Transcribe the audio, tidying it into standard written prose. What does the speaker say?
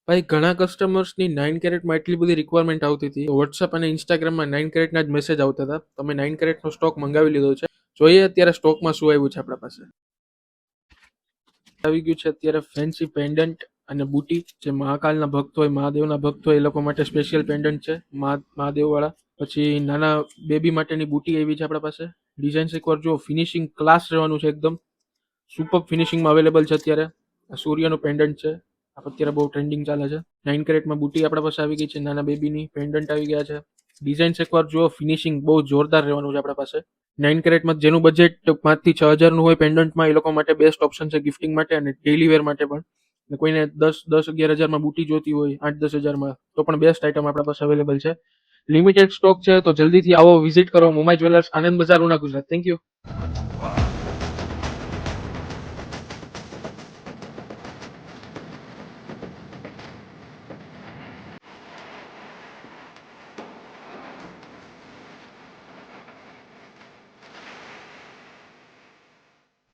ભાઈ ઘણા કસ્ટમર્સની 9 કેરેટમાં એટલી બધી રિક્વાયરમેન્ટ આવતી હતી. વોટ્સઅપ અને ઇન્સ્ટાગ્રામમાં 9 કેરેટના જ મેસેજ આવતા હતા. તમે 9 કેરેટનો સ્ટોક મંગાવી લીધો છે. જોઈએ અત્યારે સ્ટોકમાં શું આવ્યું છે આપણા પાસે. આવી ગયું છે અત્યારે ફેન્સી પેન્ડન્ટ અને બુટી, જે મહાકાલના ભક્ત હોય, મહાદેવના ભક્ત હોય, એ લોકો માટે સ્પેશિયલ પેન્ડન્ટ છે મહાદેવ વાળા. પછી નાના બેબી માટેની બુટી આવી છે આપણા પાસે. ડિઝાઇન્સ એકવાર જો, ફિનિશિંગ ક્લાસ રહેવાનું છે એકદમ સુપર ફિનિશિંગમાં અવેલેબલ છે અત્યારે. આ સૂર્યનું પેન્ડન્ટ છે, અત્યારે બહુ ટ્રેન્ડિંગ ચાલે છે. 9 કેરેટમાં બુટી આપણા પાસે આવી ગઈ છે, નાના બેબીની પેન્ડન્ટ આવી ગયા છે. ડિઝાઇન્સ એકવાર જુઓ, ફિનિશિંગ બહુ જોરદાર રહેવાનું છે આપણા પાસે. 9 કેરેટમાં જેનું બજેટ 5 થી 6 હજારનું હોય પેન્ડન્ટમાં, એ લોકો માટે બેસ્ટ ઓપ્શન છે ગિફ્ટિંગ માટે અને ડેલી વેર માટે પણ. અને કોઈને 10-11 હજારમાં બુટી જોતી હોય, 8-10 હજારમાં, તો પણ બેસ્ટ આઇટમ આપણા પાસે અવેલેબલ છે. લિમિટેડ સ્ટોક છે, તો જલ્દીથી આવો, વિઝિટ કરો મુંબઈ જ્વેલર્સ, આનંદ બજાર, ઉના, ગુજરાત. Thank you.